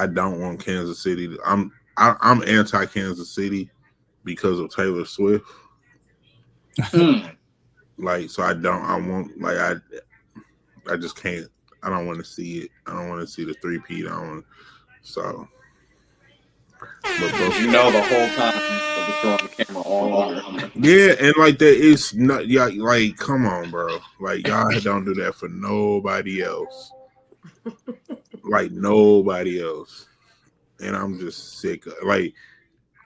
I don't want Kansas City. I'm anti Kansas City because of Taylor Swift. Mm. Like, so I don't. I want like I just can't. I don't want to see it. I don't want to see the three peat on. So, but both. You know, the whole time they'll be throwing the camera all on her. Yeah, and like that is not. Yeah, like come on, bro. Like y'all don't do that for nobody else. Like nobody else. And I'm just sick. Like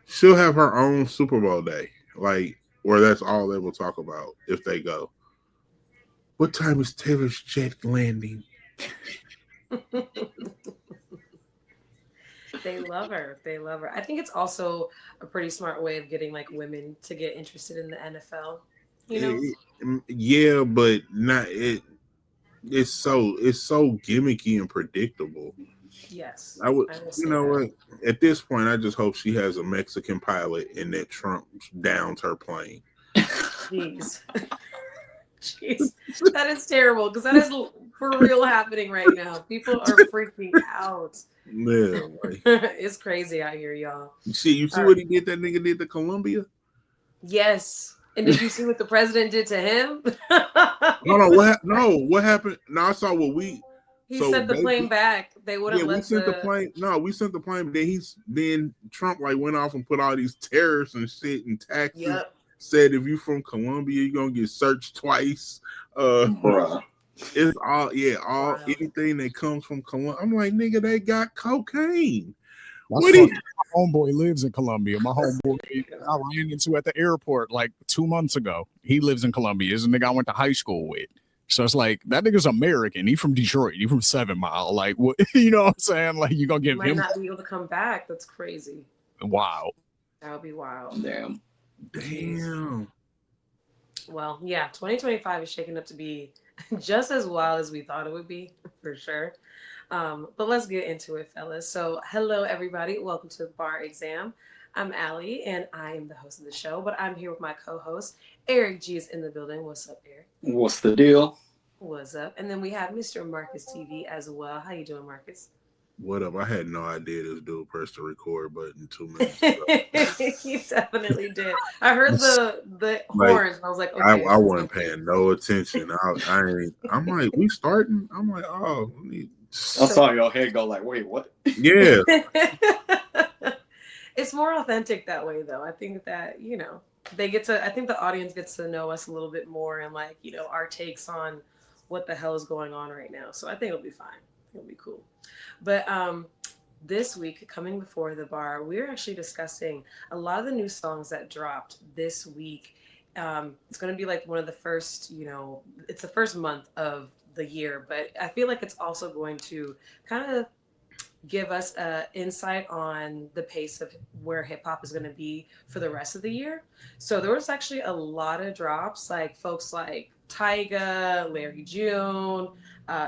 she'll have her own Super Bowl day. Like where that's all they will talk about if they go. What time is Taylor's jet landing? They love her. They love her. I think it's also a pretty smart way of getting like women to get interested in the NFL. You know? Yeah, but not it. It's so gimmicky and predictable. Yes, I would, I will you say know that. what? At this point, I just hope she has a Mexican pilot and that Trump downs her plane. Jeez. Jeez. That is terrible because that is for real happening right now. People are freaking out. Yeah, like It's crazy out here, y'all. you see what he did? That nigga did to Colombia. Yes. And did you see what the president did to him? Hold on, what? No, what happened? No, I saw what we. He So sent the plane basically, back. They yeah, wouldn't we let sent the the. plane. No, we sent the plane. But then Trump like went off and put all these tariffs and shit and taxes. Yep. Said if you from Colombia, you're gonna get searched twice. Bruh. It's all Wild. anything that comes from Colombia. I'm like, nigga, they got cocaine. That's What do funny. you? My homeboy lives in Colombia. My homeboy I ran into at the airport like 2 months ago. He lives in Colombia. Is a nigga I went to high school with. So it's like that nigga's American. He from Detroit. He from 7 Mile. Like what you know what I'm saying? Like you gonna He give might him not be able to come back. That's crazy. wow. That would be wild. Damn. Jeez. Damn. Well, yeah, 2025 is shaking up to be just as wild as we thought it would be, for sure. But let's get into it, fellas. So, hello, everybody. Welcome to the Bar Exam. I'm Allie, and I am the host of the show, but I'm here with my co-host, Eric G is in the building. What's up, Eric? What's the deal? What's up? And then we have Mr. Marcus TV as well. How you doing, Marcus? What up? I had no idea this dude pressed the record button 2 minutes ago. You definitely did. I heard the Like horns. And I was like, okay, I it's wasn't something. paying no attention. I ain't. I'm like, we starting. I'm like, oh, I So saw your head go like, wait, what? yeah. it's more authentic that way, though. I think that, they get to, I think the audience gets to know us a little bit more and, like, our takes on what the hell is going on right now. So I think it'll be fine. It'll be cool. But this week, coming before the bar, we're actually discussing a lot of the new songs that dropped this week. It's going to be like one of the first, it's the first month of the year, but I feel like it's also going to kind of give us a insight on the pace of where hip hop is going to be for the rest of the year. So there was actually a lot of drops, like folks like Tyga, Larry June,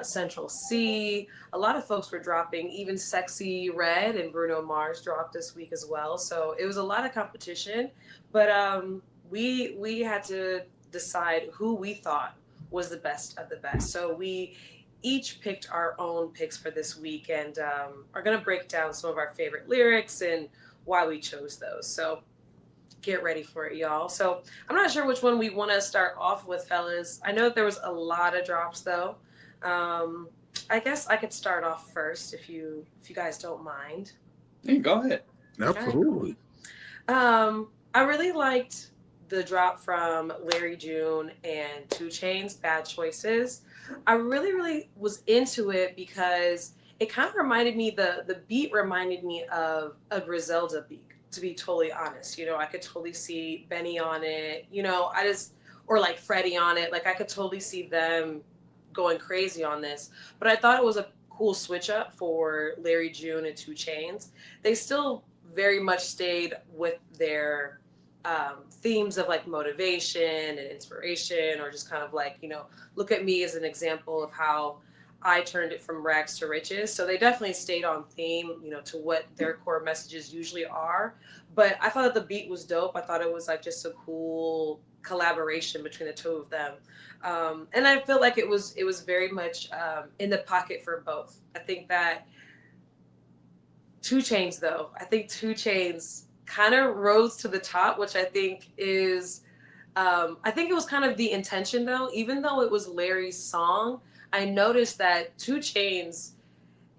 Central C. A lot of folks were dropping. Even Sexy Red and Bruno Mars dropped this week as well. So it was a lot of competition, but we had to decide who we thought was the best of the best. So we each picked our own picks for this week and are going to break down some of our favorite lyrics and why we chose those. So get ready for it, y'all. So I'm not sure which one we want to start off with, fellas. I know that there was a lot of drops though. I guess I could start off first if you guys don't mind. Hey, go ahead. All right, cool. Absolutely. I really liked the drop from Larry June and Two Chains, Bad Choices. I really, really was into it because it kind of reminded me, the beat reminded me of a Griselda beat, to be totally honest. I could totally see Benny on it, or like Freddie on it. Like I could totally see them going crazy on this. But I thought it was a cool switch up for Larry June and Two Chains. They still very much stayed with their themes of like motivation and inspiration, or just kind of like, look at me as an example of how I turned it from rags to riches. So they definitely stayed on theme, to what their core messages usually are. But I thought that the beat was dope. I thought it was like just a cool collaboration between the two of them. And I feel like it was very much in the pocket for both. I think that 2 Chainz though. I think 2 Chainz kind of rose to the top, which I think is I think it was kind of the intention though. Even though it was Larry's song, I noticed that 2 Chainz,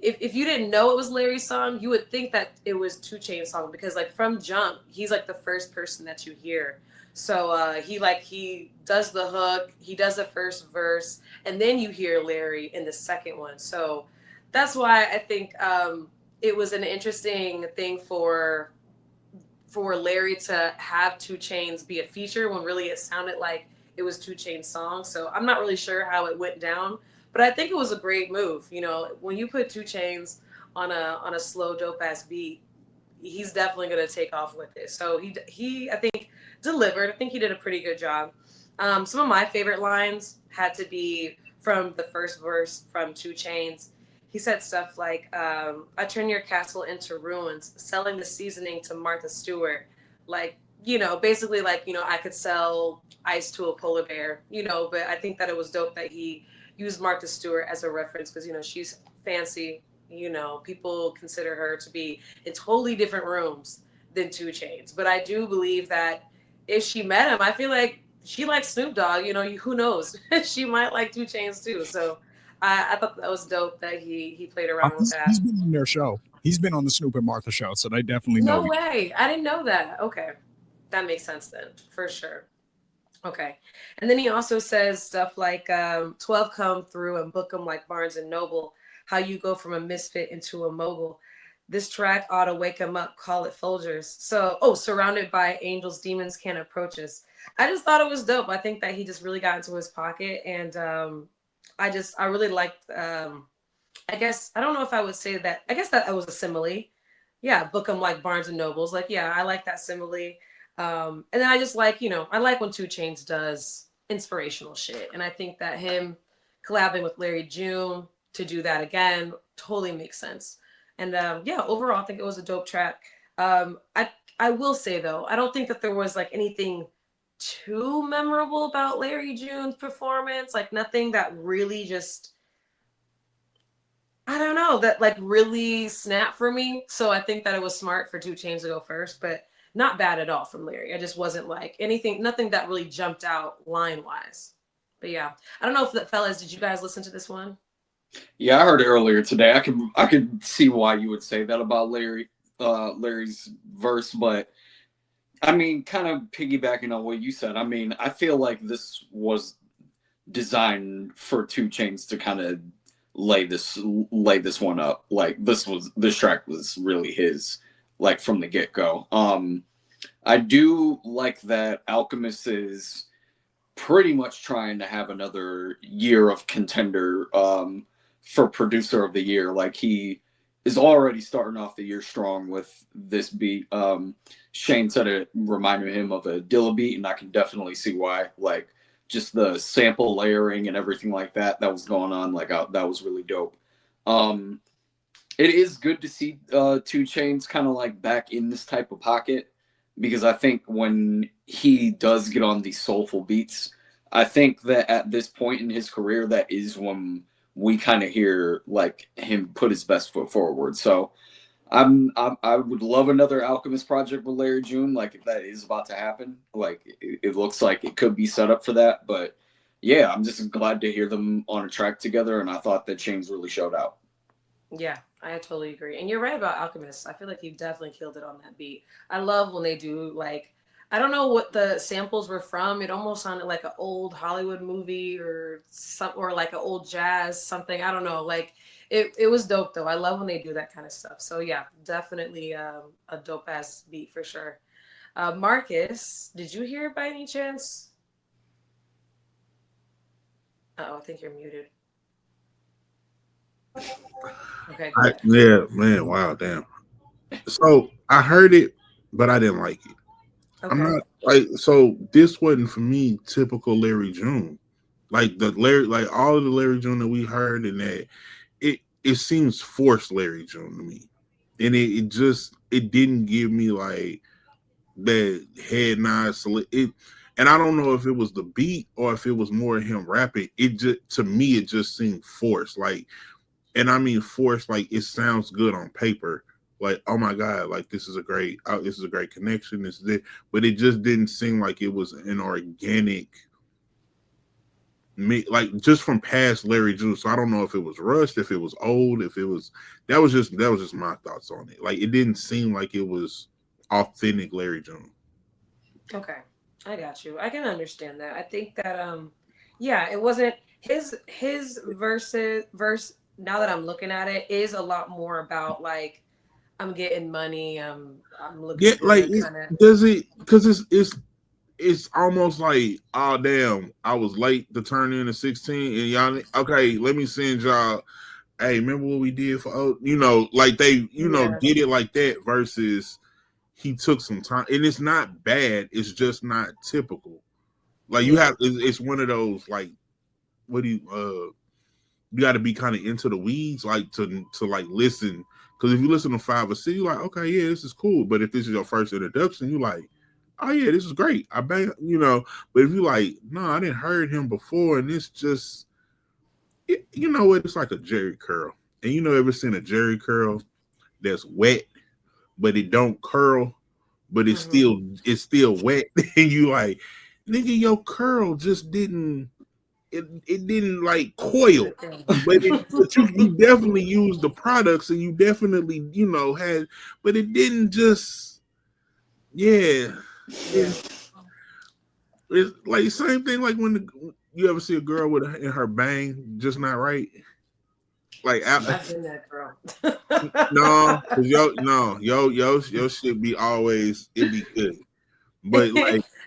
if you didn't know it was Larry's song, you would think that it was 2 Chainz song because like from jump, he's like the first person that you hear. So he does the hook, he does the first verse, and then you hear Larry in the second one. So that's why I think it was an interesting thing for Larry to have 2 Chainz be a feature when really it sounded like it was 2 Chainz song. So I'm not really sure how it went down, but I think it was a great move. You know, when you put 2 Chainz on a slow dope ass beat, he's definitely gonna take off with it. So he I think delivered. I think he did a pretty good job. Some of my favorite lines had to be from the first verse from 2 Chainz. He said stuff like, I turn your castle into ruins, selling the seasoning to Martha Stewart. Like, you know, basically like, you know, I could sell ice to a polar bear, you know, but I think that it was dope that he used Martha Stewart as a reference because, you know, she's fancy. You know, people consider her to be in totally different rooms than 2 Chainz. But I do believe that if she met him, I feel like she likes Snoop Dogg. You know, who knows? She might like 2 Chainz too. So I thought that was dope that he played around with that. He's been on their show. He's been on the Snoop and Martha show, so they definitely know. No way. I didn't know that. Okay. That makes sense then, for sure. Okay. And then he also says stuff like 12 come through and book them like Barnes and Noble, how you go from a misfit into a mogul. This track ought to wake him up, call it Folgers. So, surrounded by angels, demons can't approach us. I just thought it was dope. I think that he just really got into his pocket. And I really liked, I guess, I don't know if I would say that, I guess that it was a simile. Yeah, book them like Barnes and Nobles. Like, yeah, I like that simile. And then I just like, you know, I like when 2 Chainz does inspirational shit. And I think that him collabing with Larry June to do that again totally makes sense. And yeah, overall, I think it was a dope track. I will say though, I don't think that there was like anything too memorable about Larry June's performance. Like nothing that really just, I don't know, that like really snapped for me. So I think that it was smart for 2 Chainz to go first, but not bad at all from Larry. I just wasn't like nothing that really jumped out line wise. But yeah, I don't know if the fellas, did you guys listen to this one? Yeah, I heard it earlier today. I could see why you would say that about Larry's verse, but I mean, kind of piggybacking on what you said. I mean, I feel like this was designed for 2 Chainz to kind of lay this one up. Like this track was really his, like from the get go. I do like that Alchemist is pretty much trying to have another year of contender for producer of the year. Like he is already starting off the year strong with this beat. Shane said it reminded him of a Dilla beat, and I can definitely see why. Like just the sample layering and everything like that was going on. Like that was really dope. It is good to see 2 Chainz kind of like back in this type of pocket because I think when he does get on these soulful beats, I think that at this point in his career, that is when we kind of hear like him put his best foot forward. So I would love another Alchemist project with Larry June. Like if that is about to happen, like it looks like it could be set up for that. But yeah, I'm just glad to hear them on a track together. And I thought that Chainz really showed out. Yeah, I totally agree. And you're right about Alchemist. I feel like he definitely killed it on that beat. I love when they do like, I don't know what the samples were from. It almost sounded like an old Hollywood movie or like an old jazz something. I don't know. Like it was dope though. I love when they do that kind of stuff. So yeah, definitely a dope ass beat for sure. Marcus, did you hear it by any chance? I think you're muted. Okay, go ahead. Yeah, man. Wow, damn. So I heard it, but I didn't like it. I'm Okay. not like so. This wasn't for me typical Larry June. Like like all of the Larry June that we heard, and that it seems forced Larry June to me, and it didn't give me like that head nod. And I don't know if it was the beat or if it was more him rapping. It just to me it just seemed forced. Like, and I mean forced. Like it sounds good on paper, like, oh my god, like this is a great connection. This is it, but it just didn't seem like it was an organic me, like just from past Larry June. So I don't know if it was rushed, if it was old, if it was that was just my thoughts on it. Like it didn't seem like it was authentic Larry June. Okay, I got you. I can understand that. I think that yeah, it wasn't his verse. Now that I'm looking at it, is a lot more about like I'm getting money. I'm Yeah, looking like good, kind of. does it because it's almost like, oh damn, I was late to turn in a 16, and y'all okay, let me send y'all. Hey, remember what we did for like they Yeah, did it like that versus he took some time, and it's not bad. It's just not typical. Like you yeah, have, it's one of those like, what do you got to be kind of into the weeds, like to like listen. Because if you listen to 5 or 6, you're like, okay, yeah, this is cool. But if this is your first introduction, you like, oh yeah, this is great. I bet. But if you like, no, I didn't heard him before, and it's just, you know what? It's like a Jerry curl, and ever seen a Jerry curl that's wet, but it don't curl, but hmm it's still wet, and you like, nigga, your curl just didn't it didn't like coil, good thing. but you definitely used the products, and you definitely had, but it didn't just, yeah, Yeah, it, it's like same thing like when you ever see a girl with in her bang just not right, like I've been that girl. no, cause yo shit be always it be good, but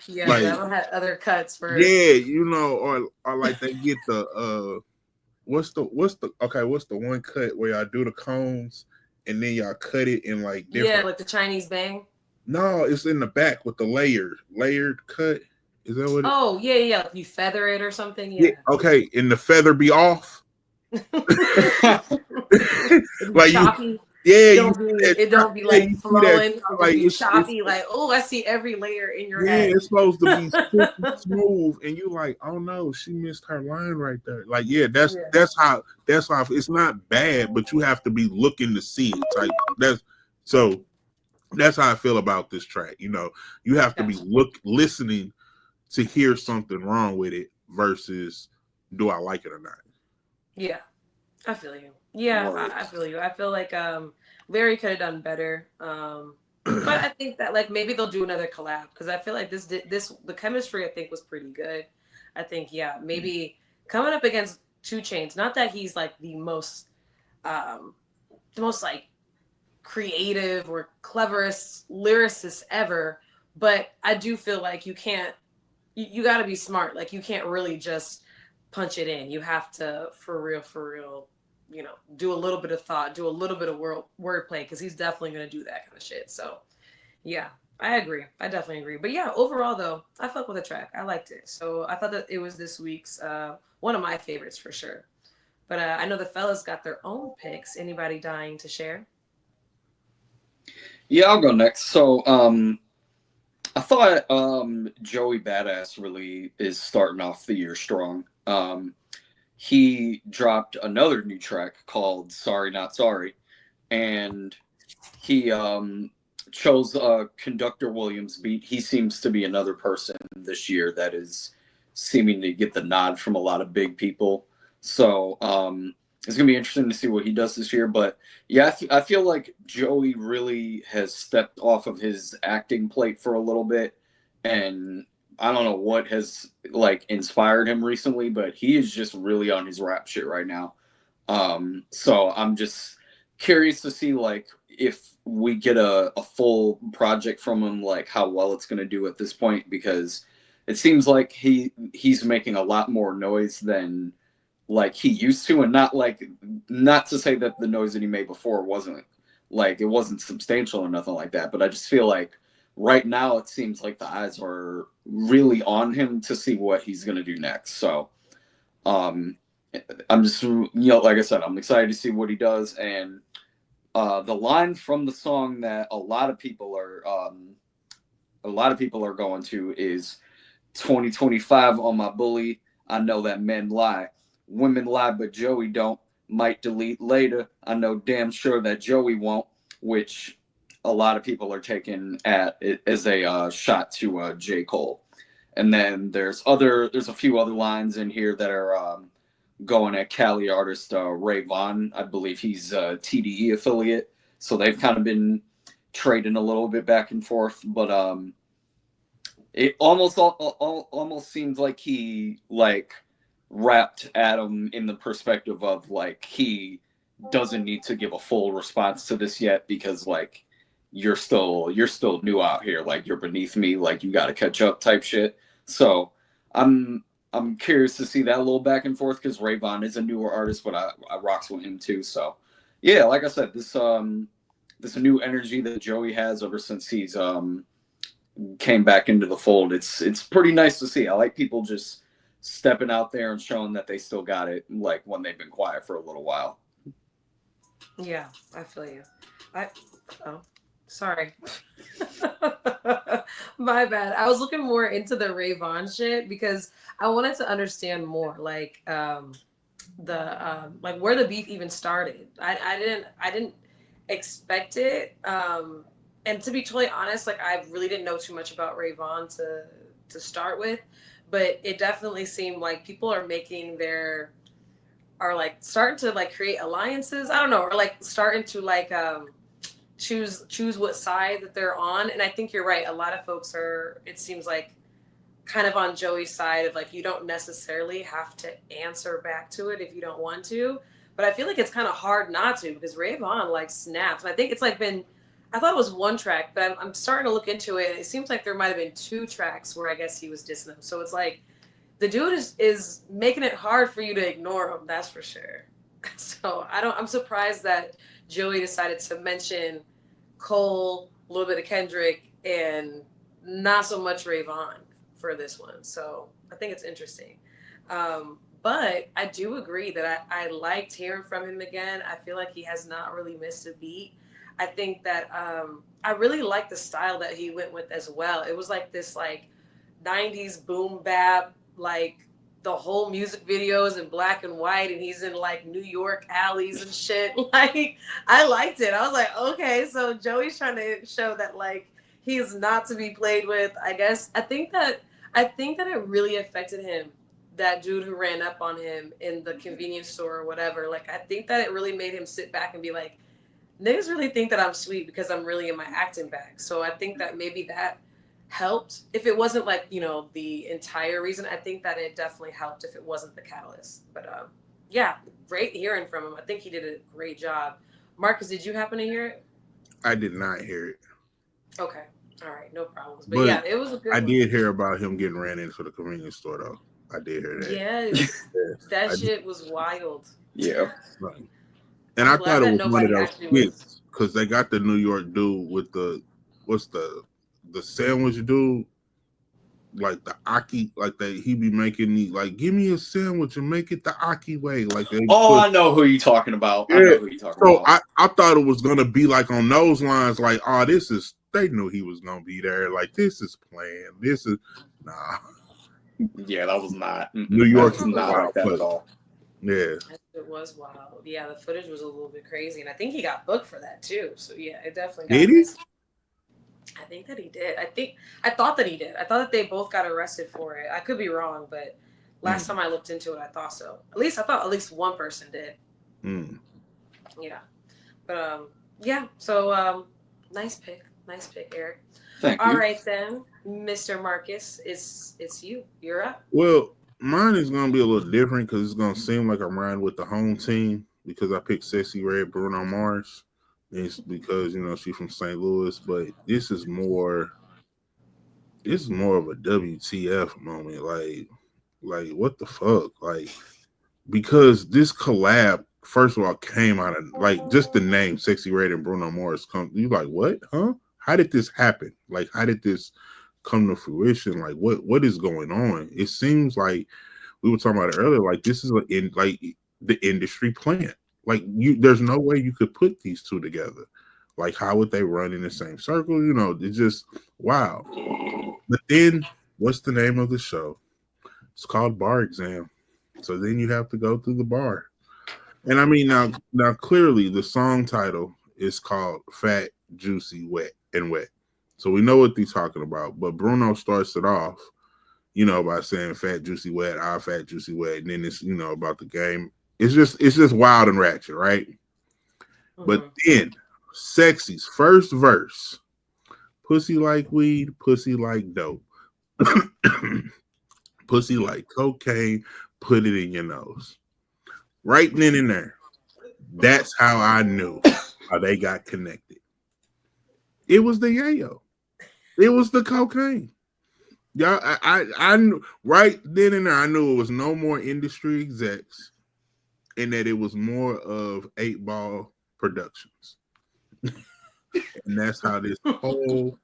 Yeah, like I've had other cuts for. yeah, or like they get the what's the one cut where y'all do the combs and then y'all cut it in like Yeah, different. like the Chinese bang. No, it's in the back with the layered cut. Is that what it? Oh yeah, yeah. Like you feather it or something. Yeah. Yeah. Okay, and the feather be off. It'd be Like you, choppy. yeah, It you don't see be that. it don't be Yeah, like you see that. flowing. It just Like be it's choppy. Like, oh, I see every layer in your yeah, head. it's supposed to be super smooth, and you like, oh no, she missed her line right there. Like, yeah, that's Yeah. that's how it's not bad, but you have to be looking to see it. Like that's so that's how I feel about this track. You have to be Gotcha. listening to hear something wrong with it versus do I like it or not. Yeah. I feel you. Yeah, Right. I feel you. I feel like Larry could have done better. But I think that like maybe they'll do another collab because I feel like this the chemistry I think was pretty good. I think yeah, maybe coming up against Two Chains. Not that he's like um the most like creative or cleverest lyricist ever, but I do feel like you can't you got to be smart. Like you can't really just punch it in. You have to for real, do a little bit of thought, do a little bit of wordplay because he's definitely going to do that kind of shit. So, yeah, I agree. I definitely agree. But yeah, overall though, I fuck with the track. I liked it. So, I thought that it was this week's one of my favorites for sure. But I know the fellas got their own picks. Anybody dying to share? Yeah, I'll go next. So, I thought Joey Badass really is starting off the year strong. He dropped another new track called "Sorry Not Sorry," and he chose Conductor Williams beat. He seems to be another person this year that is seeming to get the nod from a lot of big people. So it's gonna be interesting to see what he does this year. But yeah, I feel like Joey really has stepped off of his acting plate for a little bit, and I don't know what has like inspired him recently, but he is just really on his rap shit right now. So I'm just curious to see like if we get a full project from him, like how well it's going to do at this point, because it seems like he's making a lot more noise than like he used to, and not to say that the noise that he made before wasn't like it wasn't substantial or nothing like that, but I just feel like right now it seems like the eyes are really on him to see what he's going to do next. So um I'm just like I said, I'm excited to see what he does. And the line from the song that a lot of people are going to is 2025 on my bully. I know that men lie, women lie, but Joey don't. Might delete later. I know damn sure that Joey won't. which a lot of people are taking at it as a shot to J. Cole. And then there's a few other lines in here that are going at Cali artist Ray Vaughn. I believe he's a TDE affiliate, so they've kind of been trading a little bit back and forth. But it almost seems like he like wrapped Adam in the perspective of like he doesn't need to give a full response to this yet because like you're still new out here, like you're beneath me, like you got to catch up type shit. So I'm curious to see that a little back and forth because Ray Vaughn is a newer artist, but I rocks with him too. So yeah, like I said, this new energy that Joey has ever since he's came back into the fold. It's pretty nice to see. I like people just stepping out there and showing that they still got it, like when they've been quiet for a little while. Yeah, I feel you. Oh, sorry. My bad. I was looking more into the Ray Vaughn shit because I wanted to understand more, like like where the beef even started. I didn't expect it. And to be totally honest, like I really didn't know too much about Ray Vaughn to start with, but it definitely seemed like people are like starting to like create alliances. I don't know, or like starting to like choose what side that they're on. And I think you're right. A lot of folks are, it seems like, kind of on Joey's side of like you don't necessarily have to answer back to it if you don't want to. But I feel like it's kind of hard not to because Ray Vaughn like snaps. And I think it's like been, I thought it was one track, but I'm starting to look into it. It seems like there might have been two tracks where I guess he was dissing him. So it's like the dude is making it hard for you to ignore him. That's for sure. So I'm surprised that Joey decided to mention Cole, a little bit of Kendrick, and not so much Ray Vaughn for this one. So I think it's interesting. But I do agree that I liked hearing from him again. I feel like he has not really missed a beat. I think that I really like the style that he went with as well. It was like this like 90s boom bap, like the whole music video is in black and white and he's in like New York alleys and shit. Like I liked it. I was like, okay, so Joey's trying to show that like he is not to be played with. I guess I think that it really affected him. That dude who ran up on him in the convenience store or whatever. Like I think that it really made him sit back and be like, niggas really think that I'm sweet because I'm really in my acting bag. So I think that maybe that helped. If it wasn't like, you know, the entire reason, I think that it definitely helped if it wasn't the catalyst. But yeah, great hearing from him. I think he did a great job. Marcus, did you happen to hear it? I did not hear it. Okay. All right, no problems. But yeah, it was a good I one. did hear about him getting ran into the convenience store though. I did hear that. Yes. That shit was wild. Yeah. Right. And I thought it was one of those skits skits because they got the New York dude with the what's the sandwich dude, like the Aki, like that he be making me like give me a sandwich and make it the Aki way. Like I know who you're talking about. Yeah. I know who you're talking about. I thought it was gonna be like on those lines, like, oh, this is they knew he was gonna be there. Like this is planned. This is nah. Yeah, that was not New York is not like that at all. Yeah. It was wild. Yeah, the footage was a little bit crazy. And I think he got booked for that too. So yeah, it definitely got Did he? I think that he did. I thought that he did. I thought that they both got arrested for it. I could be wrong, but last time I looked into it, I thought so. I thought at least one person did. Yeah. But yeah, so nice pick, Eric. Thank you. All right then, Mr. Marcus, it's you. You're up. Well, mine is gonna be a little different because it's gonna seem like I'm riding with the home team because I picked Sexyy Red Bruno Mars. It's because you know she's from St. Louis, but this is more of a WTF moment. Like what the fuck? Like because this collab, first of all, came out of like just the name Sexyy Red and Bruno Mars come. You like what? Huh? How did this happen? Like how did this come to fruition? Like what is going on? It seems like we were talking about it earlier. Like this is like the industry plant. Like there's no way you could put these two together. Like how would they run in the same circle? You know, it's just wow. But then what's the name of the show? It's called Bar Exam. So then you have to go through the bar. And I mean now clearly the song title It's called Fat, Juicy, Wet, and Wet. So we know what they're talking about. But Bruno starts it off, by saying fat, juicy, wet, fat, juicy, wet. And then it's, about the game. It's just wild and ratchet, right? But then Sexy's first verse, pussy like weed, pussy like dope. Pussy like cocaine, put it in your nose. Right then and there. That's how I knew how they got connected. It was the yayo. It was the cocaine. Y'all, I knew right then and there. I knew it was no more industry execs, and that it was more of 8-Ball Productions. And that's how this whole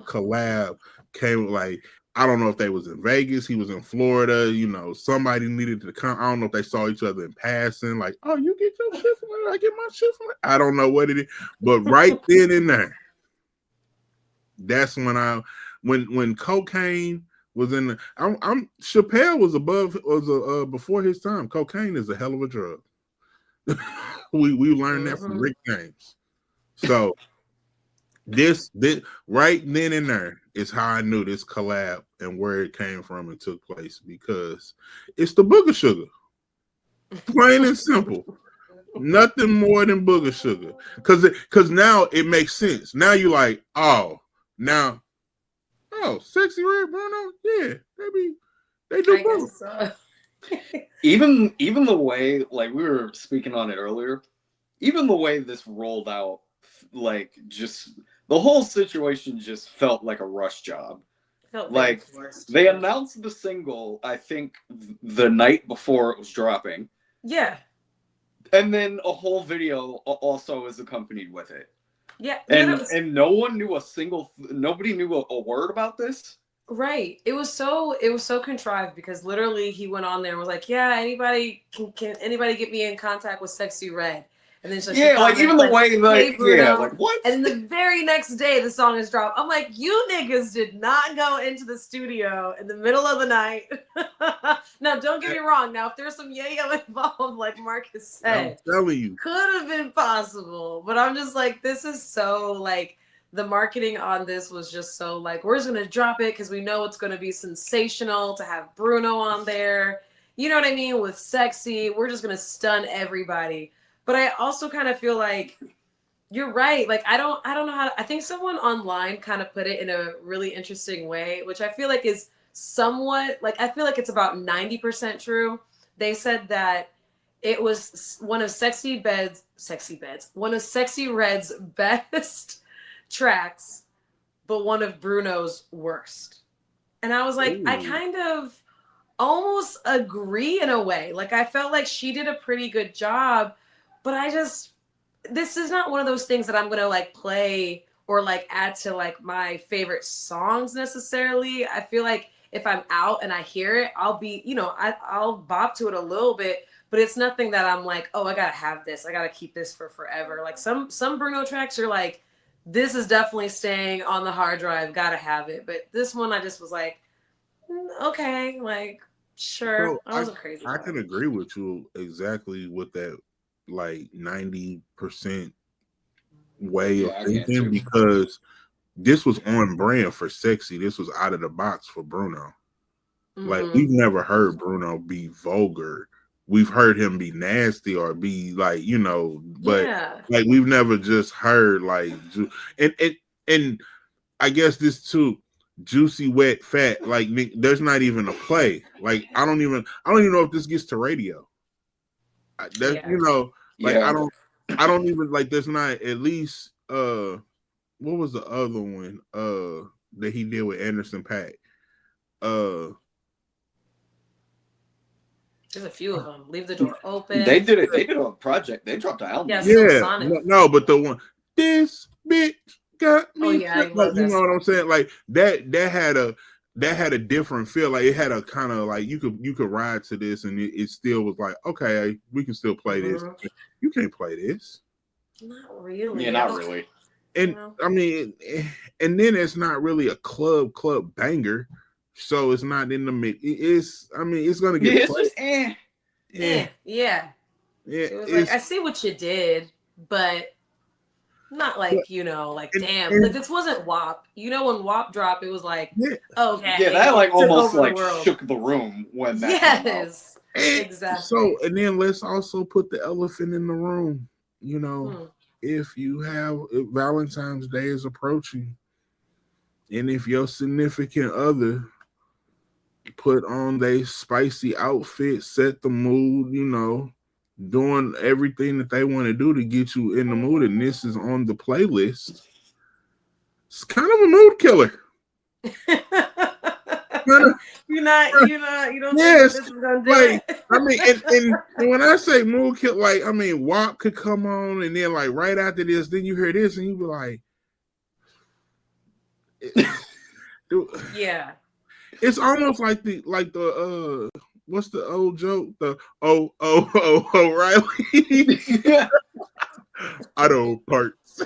collab came. Like, I don't know if they was in Vegas, he was in Florida. Somebody needed to come. I don't know if they saw each other in passing. Like, oh, you get your shit from there, I get my shit from there. I don't know what it is, but right then and there, that's when cocaine was in the. Chappelle was before his time. Cocaine is a hell of a drug. we learned that from Rick James. So this right then and there is how I knew this collab and where it came from and took place, because it's the booger sugar. Plain and simple. Nothing more than booger sugar. Because now it makes sense. Now you like, Sexy Red Bruno, yeah, they do both. So. even the way, like we were speaking on it earlier, even the way this rolled out, like just the whole situation just felt like a rush job. Like they announced the single, I think the night before it was dropping. Yeah. And then a whole video also is accompanied with it. Yeah. And no one knew nobody knew a word about this. Right. It was so contrived, because literally he went on there and was like, yeah, can anybody get me in contact with Sexy Red? And then even the way, like, hey, Bruno. Yeah, like what? And the very next day the song is dropped. I'm like, you niggas did not go into the studio in the middle of the night. Now, don't get me wrong. Now, if there's some yayo involved, like Marcus said, I'm telling you, could have been possible. But I'm just like, this is so like, the marketing on this was just so like, we're just gonna drop it because we know it's gonna be sensational to have Bruno on there. You know what I mean? With Sexy, we're just gonna stun everybody. But I also kind of feel like you're right. Like, I don't know how I think someone online kind of put it in a really interesting way, which I feel like is somewhat like, I feel like it's about 90% true. They said that it was one of Sexy Red's best tracks, but one of Bruno's worst. And I was like, ooh. I kind of almost agree in a way. Like, I felt like she did a pretty good job, but this is not one of those things that I'm gonna like play or like add to like my favorite songs necessarily. I feel like if I'm out and I hear it, I'll be, I'll bop to it a little bit, but it's nothing that I'm like, oh, I gotta have this, I gotta keep this for forever. Like some Bruno tracks are like, this is definitely staying on the hard drive, gotta have it. But this one, I just was like, okay, like, sure. So I wasn't crazy. I can agree with you exactly with that, like 90% way of thinking, because this was on brand for Sexy. This was out of the box for Bruno. Mm-hmm. Like, we've never heard Bruno be vulgar. We've heard him be nasty or be like, but like we've never just heard like, and I guess this too, juicy, wet, fat. Like, there's not even a play. Like, I don't even know if this gets to radio. I don't even like. There's not at least what was the other one that he did with Anderson .Paak? There's a few of them. Leave the door open. They did it. They did a project. They dropped an album. Yeah. No, but the one, this bitch got me. Oh yeah, like, you know what I'm saying? Like that had a different feel. Like, it had a kind of like you could ride to this, and it still was like, okay, we can still play this. You can't play this. Not really. Yeah, not really. And I mean, and then it's not really a club banger. So it's not in the mix. It's gonna get played. Yeah. It was like, I see what you did, but Not But, like, you know, like and, damn. Like and this wasn't WAP. You know, when WAP dropped, it was like, yeah, okay, Yeah, that like it took almost over the like world. shook the room when that came out. Yes, and exactly. so and then let's also put the elephant in the room. You know, Hmm. if Valentine's Day is approaching, and if your significant other put on their spicy outfit, set the mood, you know, doing everything that they want to do to get you in the mood, and this is on the playlist, it's kind of a mood killer. Kind of, You don't think that yes, this is gonna do like it? I mean, and when I say mood killer, like I mean, WAP could come on, and then like right after this, then you hear this, and you be like, dude, Yeah. it's almost like the what's the old joke? The O'Reilly auto parts.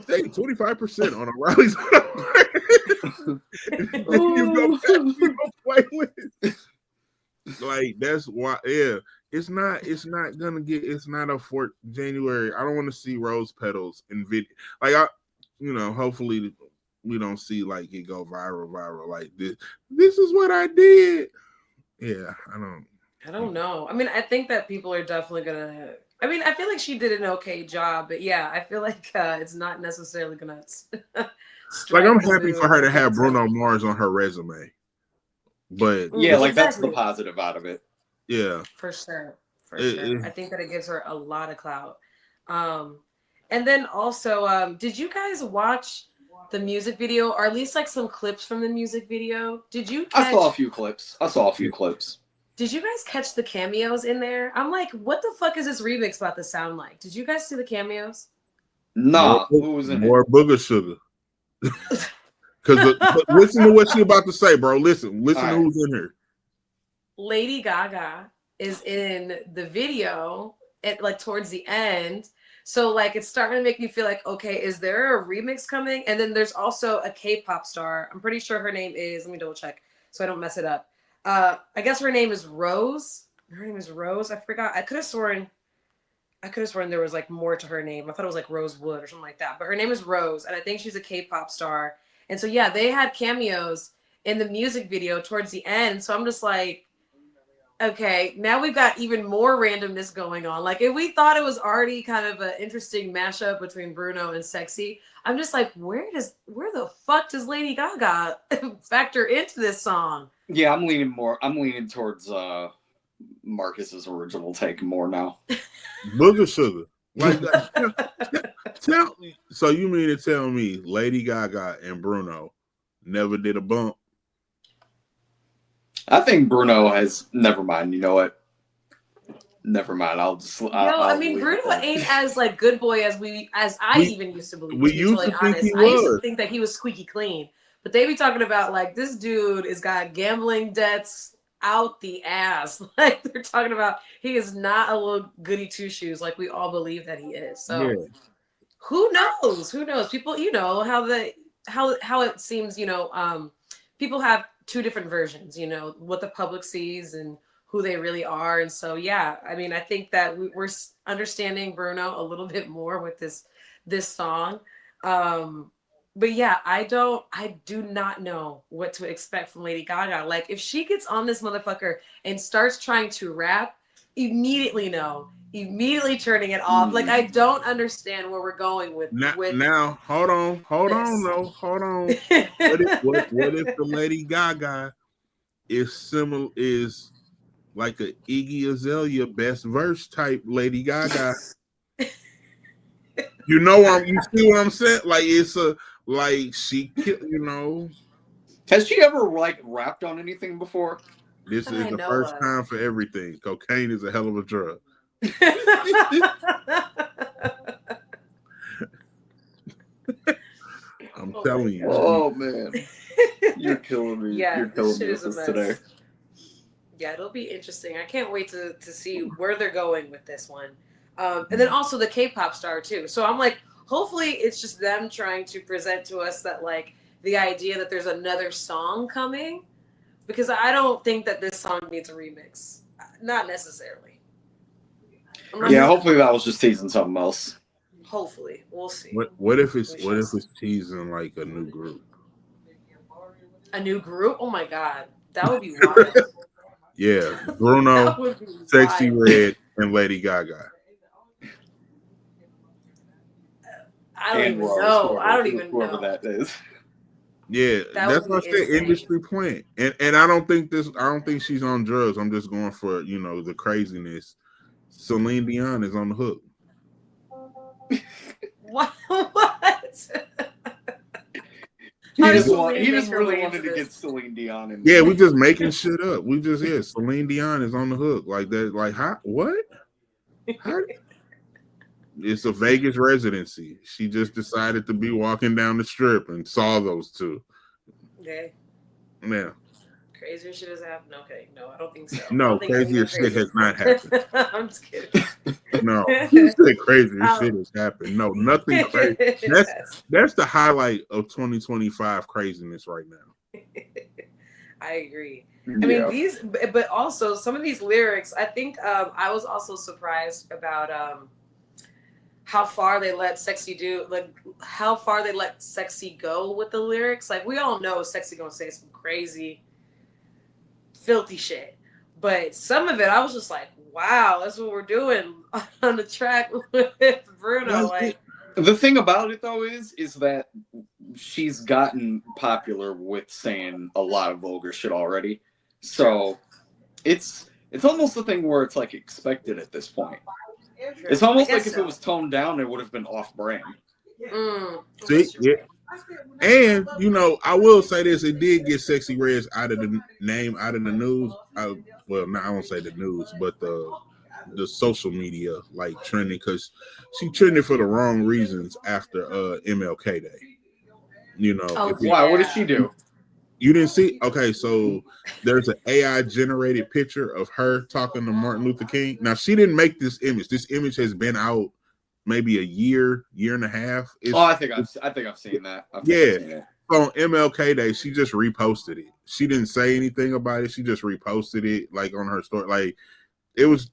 Save 25% on O'Reilly's auto parts. Then you go back to your playlist. Like that's why, yeah. It's not gonna get. It's not a Fort January. I don't want to see rose petals in video. Like hopefully we don't see like it go viral like this. This is what I did. Yeah, I don't. I don't know. I mean, I think that people are definitely gonna. I mean, I feel like she did an okay job, but yeah, I feel like it's not necessarily gonna Like I'm strike the happy for mood her to like have people Bruno think. Mars on her resume, but Yeah, like that's the Exactly. positive out of it. yeah, For sure. For it, sure. I it, think that it gives her a lot of clout. Um, and then also, did you guys watch the music video, or at least like some clips from the music video? I saw a few clips. Did you guys catch the cameos in there? I'm like, what the fuck is this remix about to sound like? Did you guys see the cameos? more Nah, who was in it? more booger sugar. Because listen to what she about to say, bro. Listen All to right. who's in here. Lady Gaga is in the video at like towards the end. So like it's starting to make me feel like, okay, is there a remix coming? And then there's also a K-pop star. I'm pretty sure her name is, let me double check so I don't mess it up. I guess her name is Rose. Her name is Rose. I forgot. I could have sworn there was like more to her name. I thought it was like Rosewood or something like that. But her name is Rose, and I think she's a K-pop star. And so yeah, they had cameos in the music video towards the end. So I'm just like, okay, now we've got even more randomness going on. Like if we thought it was already kind of an interesting mashup between Bruno and Sexy, I'm just like, where the fuck does Lady Gaga factor into this song? Yeah, I'm leaning towards Marcus's original take more now. Booger sugar. Like tell me. So you mean to tell me Lady Gaga and Bruno never did a bump? I think Bruno has. Never mind. You know what? Never mind. I I'll mean, leave it Bruno there. ain't as like good boy as I We even used to believe. we To be used totally to think honest, he I used to was. think that he was squeaky clean. But they be talking about like this dude has got gambling debts out the ass. Like they're talking about he is not a little goody two shoes like we all believe that he is. Yeah. So who knows? Who knows? People, you know how it seems. People have two different versions. You know what the public sees and who they really are. And so, yeah, I mean, I think that we're understanding Bruno a little bit more with this song. Um, but yeah, I do not know what to expect from Lady Gaga. Like, if she gets on this motherfucker and starts trying to rap, immediately turning it off. Like, I don't understand where we're going Now hold on, this. no, hold on. What if the Lady Gaga is like a Iggy Azalea best verse type Lady Gaga? You see what I'm saying? Like it's a like Has she ever like rapped on anything before? this That is I the know first of. time for everything. Cocaine is a hell of a drug. I'm Oh my telling you. god. Oh man, you're killing me. Yeah, You're this killing me shit with is a this mess. today. Yeah, it'll be interesting. I can't wait to see where they're going with this one. And then also the K-pop star too. So I'm like, hopefully it's just them trying to present to us that like the idea that there's another song coming, because I don't think that this song needs a remix. Not necessarily. Unless Yeah, it's hopefully that was just teasing something else. Hopefully, we'll see. What if We shall see. it's teasing like a new group? A new group? Oh my god, that would be wild. Yeah, Bruno, That would be Sexy wild. Red, and Lady Gaga. I don't And even Rose, know. I don't even whoever know. that is. Yeah, That that's would what be I said. insane. Industry plant, and I don't think this. I don't think she's on drugs. I'm just going for the craziness. Celine Dion is on the hook. What? What? He How does just We want. Celine He make just her really way into wanted to get this? Celine Dion in Yeah, there. we just making shit up. We just Celine Dion is on the hook like that. Like how? What? How? It's a Vegas residency. She just decided to be walking down the strip and saw those two. Okay. Yeah. Crazier shit has happened. Okay, no, I don't think so. I No, don't think crazier anything shit crazy has has not happened. happened. I'm just kidding. No, you said crazier Um, shit has happened. No, nothing crazy. yes, That's the highlight of 2025 craziness right now. I agree. I mean, Yeah. but also some of these lyrics. I think I was also surprised about how far they let Sexy do, like how far they let Sexy go with the lyrics. Like we all know Sexy gonna say some crazy, filthy shit, but some of it I was just like, wow, that's what we're doing on the track with Bruno. Well, Like, The thing about it though is that she's gotten popular with saying a lot of vulgar shit already. So it's almost the thing where it's like expected at this point. It's I almost like guess if it was toned down, it would have been off brand. I see, guess you're yeah. right. And I will say this: it did get Sexy Reds out of the name, out of the news. Well, I won't say the news, but the social media like trending because she trended for the wrong reasons after MLK Day. Oh If Why? What did she yeah. do? you didn't see, okay, so there's an AI generated picture of her talking to Martin Luther King. Now she didn't make this image. This image has been out maybe a year and a half. Oh, I think I've seen that. I think I've Yeah. seen it. On MLK Day, she just reposted it. She didn't say anything about it. She just reposted it like on her story. Like it was,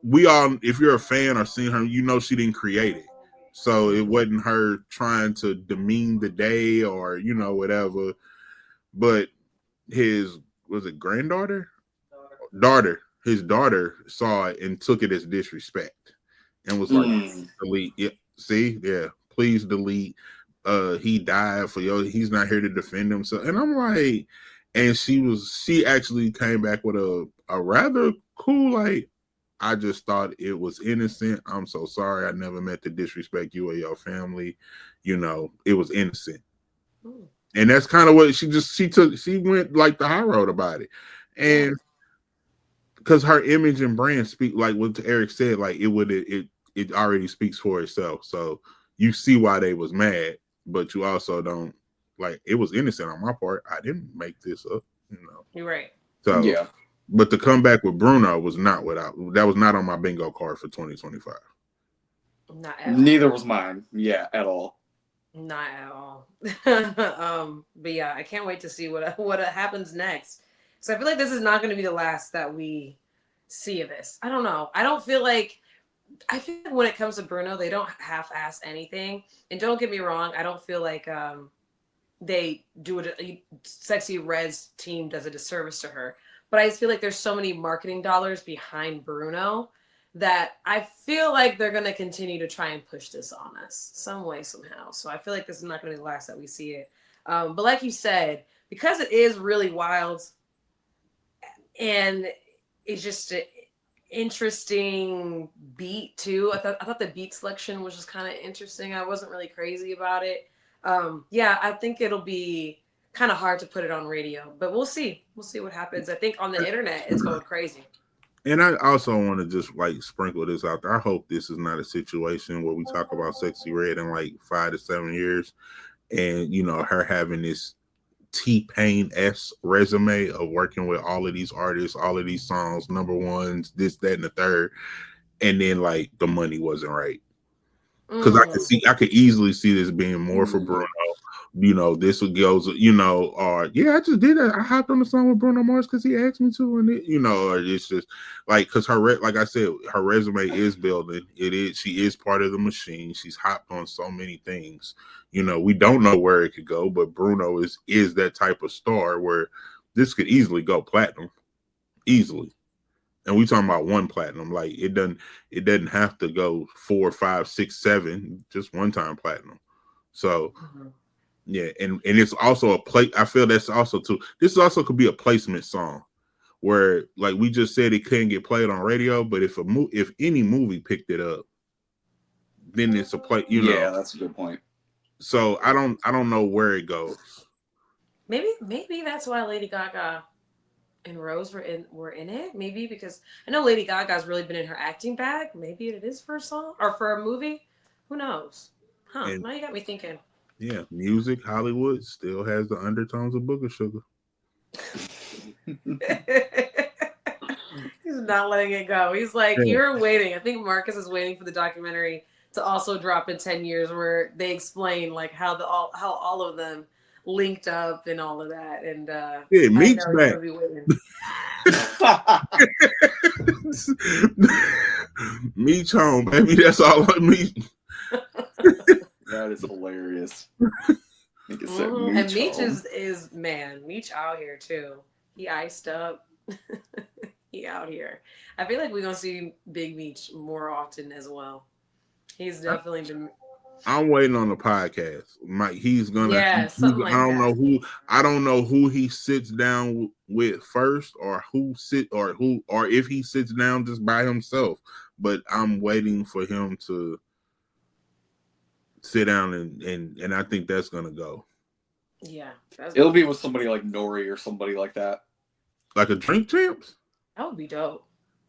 we all, if you're a fan or seen her, she didn't create it. So it wasn't her trying to demean the day or whatever. But his, was it granddaughter? Daughter. His daughter saw it and took it as disrespect and was like, delete. Yeah, see, yeah, please delete. He died for he's not here to defend himself. And I'm like, and she actually came back with a rather cool, like, I just thought it was innocent. I'm so sorry. I never meant to disrespect you or your family. It was innocent. Mm. And that's kind of what she went like the high road about it. And because her image and brand speak, like what Eric said, like it already speaks for itself. So you see why they was mad, but you also don't, like, it was innocent on my part. I didn't make this up. You're right. So Yeah. but the comeback with Bruno was not that was not on my bingo card for 2025. Not at Neither all. was mine. Yeah, at all. Not at all. But yeah, I can't wait to see what happens next. So I feel like this is not going to be the last that we see of this. I don't know. I feel like when it comes to Bruno, they don't half-ass anything. And don't get me wrong, I don't feel like they do it. Sexy Red's team does a disservice to her, but I just feel like there's so many marketing dollars behind Bruno that I feel like they're going to continue to try and push this on us some way, somehow. So I feel like this is not going to be the last that we see it. But like you said, because it is really wild and it's just an interesting beat too. I thought the beat selection was just kind of interesting. I wasn't really crazy about it. Yeah, I think it'll be kind of hard to put it on radio, but we'll see. We'll see what happens. I think on the internet, it's going crazy. And I also want to just like sprinkle this out there. I hope this is not a situation where we talk about Sexy Red in like 5 to 7 years, and her having this T-Pain-esque resume of working with all of these artists, all of these songs, number ones, this, that, and the third, and then like the money wasn't right. Because I could easily see this being more for Bruno, this goes, or yeah, I just did that. I hopped on the song with Bruno Mars because he asked me to, and or it's just like because like I said, her resume is building. It is. She is part of the machine. She's hopped on so many things. We don't know where it could go, but Bruno is that type of star where this could easily go platinum, easily. And we talking about one platinum. Like it doesn't have to go 4, 5, 6, 7, just one time platinum. So. Mm-hmm. Yeah, and it's also a play. I feel that's also too. This also could be a placement song, where like we just said it couldn't get played on radio, but if any movie picked it up, then it's a play. Yeah, that's a good point. So I don't know where it goes. Maybe that's why Lady Gaga and Rose were in it. Maybe because I know Lady Gaga's really been in her acting bag. Maybe it is for a song or for a movie. Who knows? Huh? Now you got me thinking. Yeah, music, Hollywood still has the undertones of Booger Sugar. He's not letting it go. He's like, you're waiting. I think Marcus is waiting for the documentary to also drop in 10 years where they explain like how all of them linked up and all of that. And yeah, Meek's back. Meech home, baby. That's all I mean. That is hilarious. And Meech is man. Meech out here too. He iced up. He out here. I feel like we're gonna see Big Meech more often as well. He's definitely been. I'm waiting on the podcast. He's gonna. Yeah, something like that. I don't know who he sits down with first, or if he sits down just by himself. But I'm waiting for him to sit down and I think that's gonna go. Yeah, it'll be with somebody like Nori or somebody like that. Like a Drink Champs. That would be dope.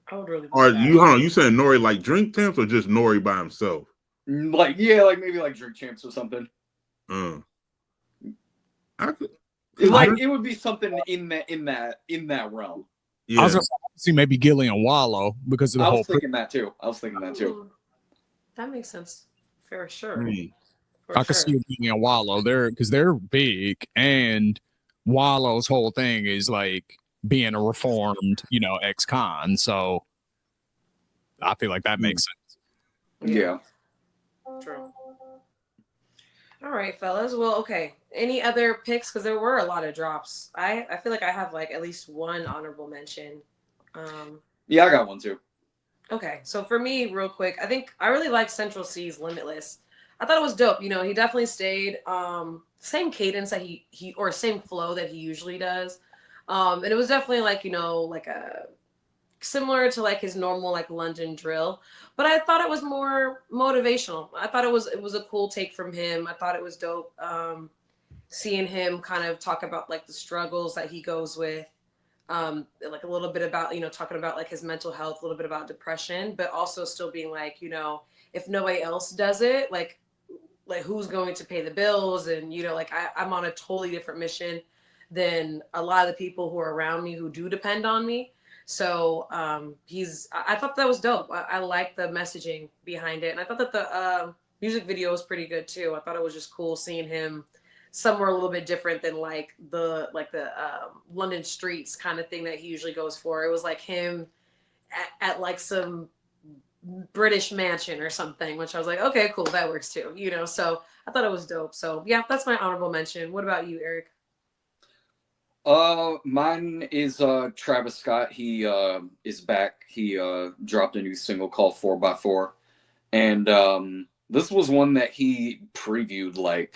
I would really. Or you saying Nori like Drink Champs or just Nori by himself? Like maybe like Drink Champs or something. It would be something in that realm. Yeah. I was gonna see maybe Gilly and Wallow because of the whole. I was thinking that too. That makes sense. For sure. I could see Gilly and Wallow there because they're big, and Wallow's whole thing is like being a reformed, ex-con. So I feel like that makes sense. Yeah. True. All right, fellas. Well, okay. Any other picks? Because there were a lot of drops. I feel like I have like at least one honorable mention. Yeah, I got one too. Okay, so for me, real quick, I think I really like Central C's Limitless. I thought it was dope. He definitely stayed same cadence that he or same flow that he usually does. And it was definitely like, like a similar to like his normal like London drill, but I thought it was more motivational. I thought it was a cool take from him. I thought it was dope seeing him kind of talk about like the struggles that he goes with. Like a little bit about, talking about like his mental health, a little bit about depression, but also still being like, if nobody else does it, like who's going to pay the bills? And, like I'm on a totally different mission than a lot of the people who are around me who do depend on me. So I thought that was dope. I liked the messaging behind it. And I thought that the music video was pretty good too. I thought it was just cool seeing him somewhere a little bit different than like the London streets kind of thing that he usually goes for. It was like him at like some British mansion or something, which I was like, okay, cool, that works too, so I thought it was dope. So yeah, that's my honorable mention. What about you, Eric? Mine is Travis Scott. He is back. He dropped a new single called 4x4, and this was one that he previewed like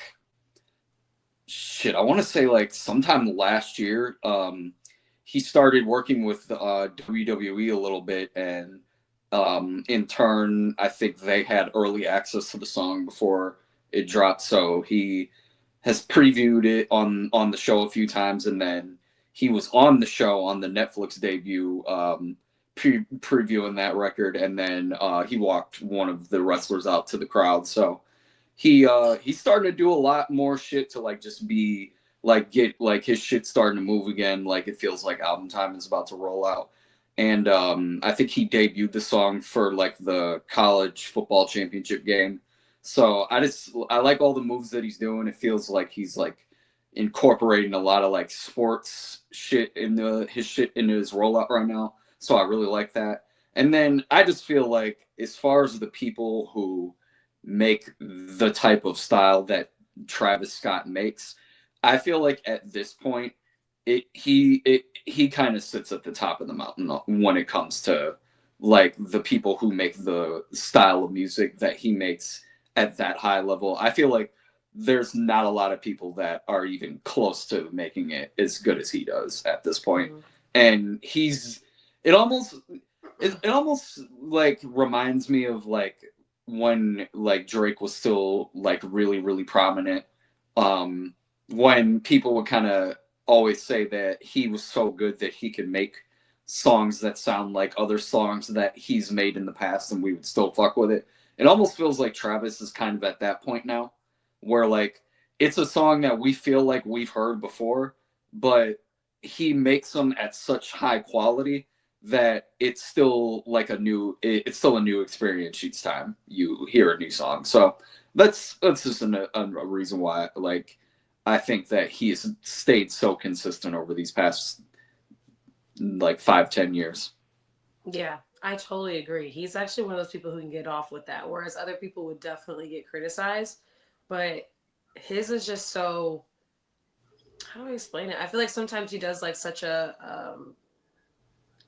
I want to say like sometime last year. He started working with WWE a little bit, and in turn, I think they had early access to the song before it dropped. So he has previewed it on the show a few times, and then he was on the show on the Netflix debut, previewing that record, and then he walked one of the wrestlers out to the crowd. So he's starting to do a lot more shit to like just be like get like his shit starting to move again. Like it feels like album time is about to roll out. And I think he debuted the song for like the college football championship game. So I like all the moves that he's doing. It feels like he's like incorporating a lot of like sports shit in his shit into his rollout right now. So I really like that. And then I just feel like as far as the people who make the type of style that Travis Scott makes, I feel like at this point he kind of sits at the top of the mountain when it comes to like the people who make the style of music that he makes at that high level. I feel like there's not a lot of people that are even close to making it as good as he does at this point. Mhm. And it almost it almost like reminds me of like when like Drake was still like really prominent. When people would kind of always say that he was so good that he could make songs that sound like other songs that he's made in the past and we would still fuck with it. It almost feels like Travis is kind of at that point now where like it's a song that we feel like we've heard before, but he makes them at such high quality that it's still like it's still a new experience each time you hear a new song. So that's just a reason why like I think that he has stayed so consistent over these past like 5-10 years. Yeah, I totally agree. He's actually one of those people who can get off with that, whereas other people would definitely get criticized. But his is just so, how do I explain it? I feel like sometimes he does like such a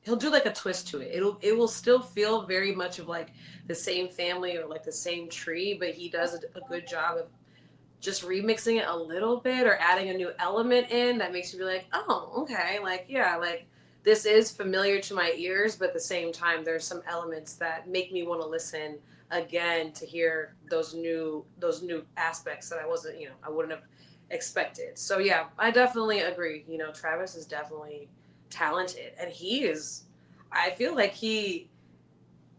he'll do like a twist to it. It will still feel very much of like the same family or like the same tree, but he does a good job of just remixing it a little bit or adding a new element in that makes you be like, oh, okay, like yeah, like this is familiar to my ears, but at the same time, there's some elements that make me want to listen again to hear those new aspects that I wasn't, I wouldn't have expected. So yeah, I definitely agree. Travis is definitely talented, and he is. I feel like he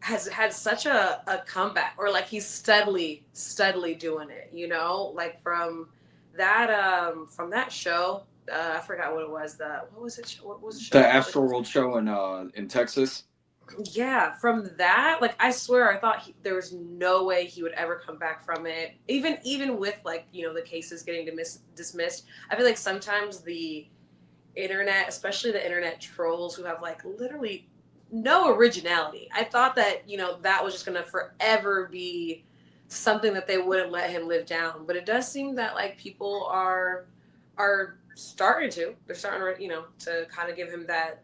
has had such a comeback, or like he's steadily doing it, like from that show. I forgot what it was. What was it? What was the show The called? Astro World show in Texas. Yeah, from that, like I swear, I thought there was no way he would ever come back from it. Even with like the cases getting dismissed, I feel like sometimes the internet, especially the internet trolls who have like literally no originality. I thought that, that was just going to forever be something that they wouldn't let him live down. But it does seem that like people are starting to. They're starting to, to kind of give him that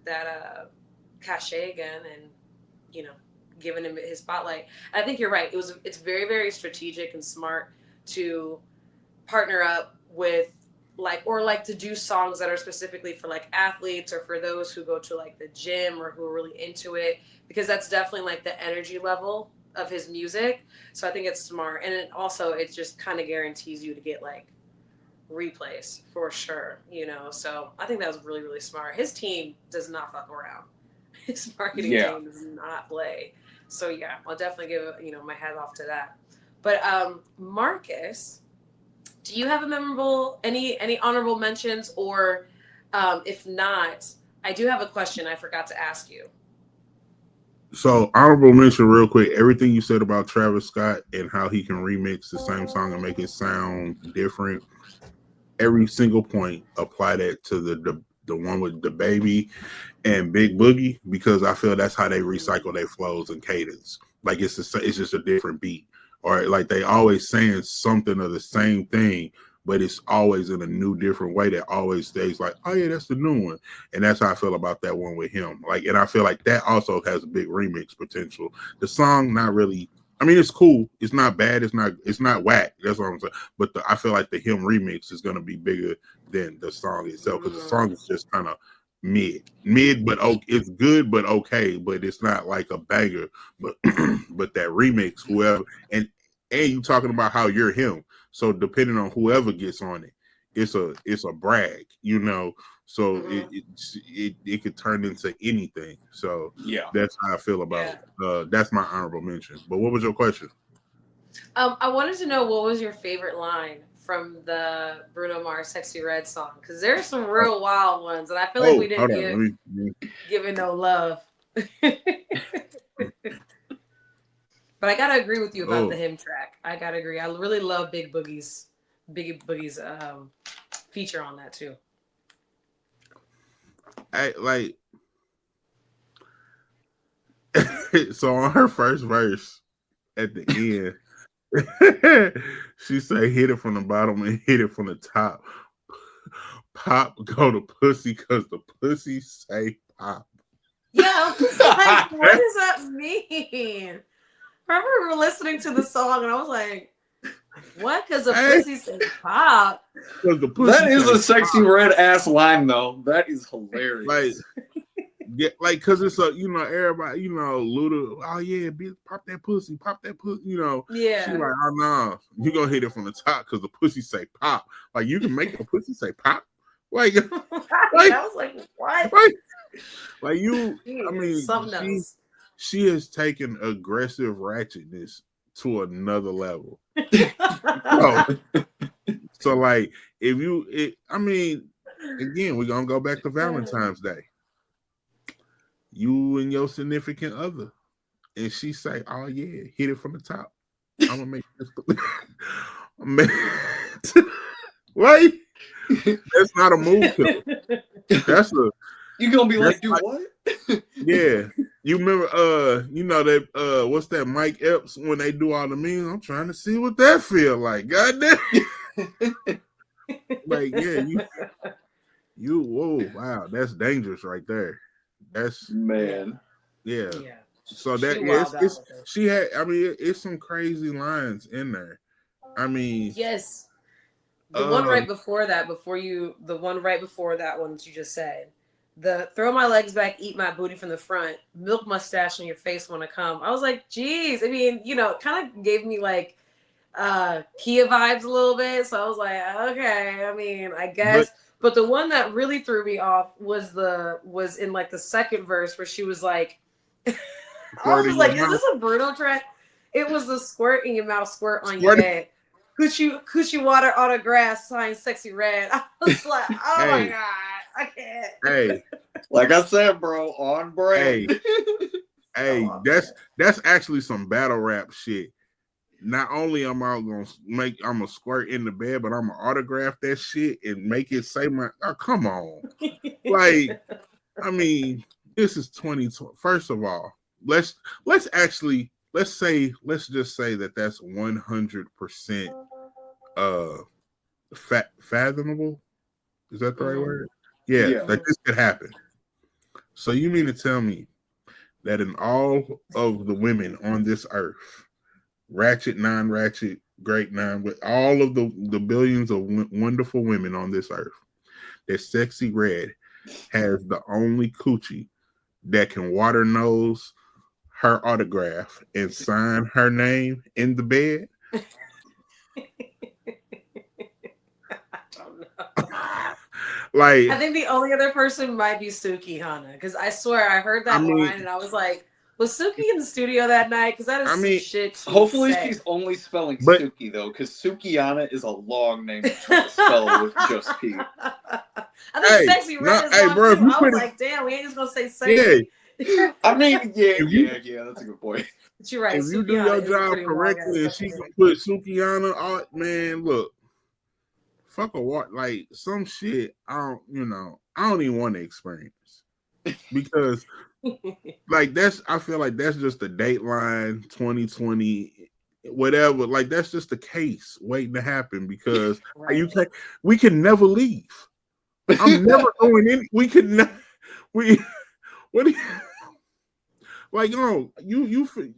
cachet again, and you know, giving him his spotlight. And I think you're right. It's very very strategic and smart to partner up with like to do songs that are specifically for like athletes or for those who go to like the gym or who are really into it, because that's definitely like the energy level of his music. So I think it's smart, and it just kind of guarantees you to get like replays for sure, so I think that was really really smart. His team does not fuck around. His marketing Yeah. team does not play. So yeah, I'll definitely give my hat off to that. But Marcus, do you have a memorable any honorable mentions, or if not, I do have a question I forgot to ask you. So honorable mention real quick, everything you said about Travis Scott and how he can remix the same song and make it sound different. Every single point, apply that to the one with the baby and Big Boogie, because I feel that's how they recycle their flows and cadence. Like it's just a different beat, or like they always saying something of the same thing, but it's always in a new, different way that always stays like, oh yeah, that's the new one. And that's how I feel about that one with him. Like, and I feel like that also has a big remix potential. The song, not really. I mean, it's cool. It's not bad. It's not whack. That's what I'm saying. But I feel like the him remix is gonna be bigger than the song itself, because the song is just kind of mid, but okay, it's good, but okay, but it's not like a banger. But but that remix, whoever, and you talking about how you're him, so depending on whoever gets on it, it's a brag. So Mm-hmm. it could turn into anything. So Yeah. that's how I feel about Yeah. it. That's my honorable mention. But what was your question? I wanted to know what was your favorite line from the Bruno Mars "Sexy Red" song, because there's some real wild ones, and I feel like we Oh, didn't hold on. give it no love. But I gotta agree with you about the Oh, hymn track. I gotta agree. I really love Big Boogie's feature on that too. I like so on her first verse at the end, she say hit it from the bottom and hit it from the top. Pop go to pussy because the pussy say pop. Yeah, I was like, what does that mean? Remember we were listening to the song and I was like, what? Because the Hey, pussy said pop. because the That pussy is say a sexy pop. red ass line though. That is Like hilarious. yeah, like cause it's a everybody Luda. Oh yeah, bitch, pop that pussy, pop that pussy. She Yeah. like oh no, you gonna hit it from the top because the pussy say pop. Like you can make a pussy say pop. Like like I was like, what? like like you. She I is mean something she else. she has taken aggressive ratchetness to another level. So so like if you I mean again we're gonna go back to Valentine's Day. You and your significant other, and she say, "Oh yeah, hit it from the top. I'm gonna make this." Man, right? That's not a move killer. That's a You gonna be that's like, do like what? yeah. You remember that what's that Mike Epps when they do all the memes? I'm trying to see what that feel like. Goddamn. Like yeah, you whoa wow, that's dangerous right there. That's Man. yeah. Yeah. So She that yeah, wild out it's with it. she had. I mean, it's some crazy lines in there. I mean, Yes. The one um, right before that, the one right before that one that you just said, the throw my legs back, eat my booty from the front, milk mustache on your face when I come. I was like, geez. I mean, it kind of gave me like Kia vibes a little bit. So I was like, okay, I mean, I but guess. But the one that really threw me off was in like the second verse where she was like, I was squirt in just your like, is mouth, this a Bruno track? It was the squirt in your mouth, squirt on your squirt. bed. Coochie water on the grass, sign sexy red. I was like, oh my Hey, god, I can't. hey, Like I said, bro, on hey, brand. So hey. off That's actually some battle rap shit. Not only am I I'm a squirt in the bed, but I'm gonna autograph that shit and make it say my. Oh, come on, like I mean, this is 2020. First of all, let's actually let's just say that that's 100% uh fathomable. Is that the right Mhm, word? Yeah, Yeah. that mhm. this could happen. So you mean to tell me that in all of the women on this earth, ratchet, non-ratchet, great non, with all of the billions of wonderful women on this earth, that Sexy Red has the only coochie that can water nose her autograph and sign her name in the bed? I don't know. Like, I think the only other person might be Suki Hana because I swear I heard I that mean, line and I was like, was Suki in the studio that night? Because that is I some mean, shit she would Hopefully say. she's only spelling but Suki though, because Sukiana is a long name to try to spell with just P. I think hey, sexy red not is hey, long bro. If too. you I was put it, like, damn, we ain't just gonna say yeah, sexy. I mean, if you that's a good point. But you're right, if you do Sukiana your is a job pretty long ass correctly and she fucking can name. put Sukiana on, man, look, fuck a what, like some shit. I don't even want to experience because like I feel like that's just a Dateline 2020, whatever. Like that's just the case waiting to happen because Right. we can never leave. I'm never going in. We can never. We what? Do you, like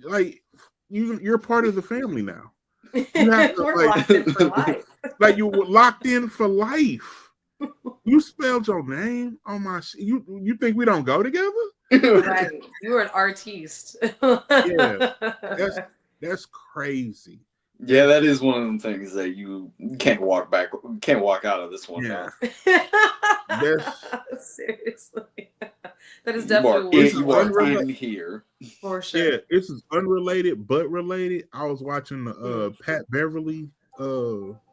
like you're part of the family now. You have to We're locked in for life. like you were locked in for life. You spelled your name on my. You think we don't go together? Right. You were an artiste. Yeah, that's crazy. Yeah, That's that is one of them things that you can't walk out of this one yeah. now. That's Seriously. That is You definitely are one this of is the you are ones I unrelated. in here. for Yeah, sure. this is unrelated but related. I was watching the Mhm. Pat Beverly.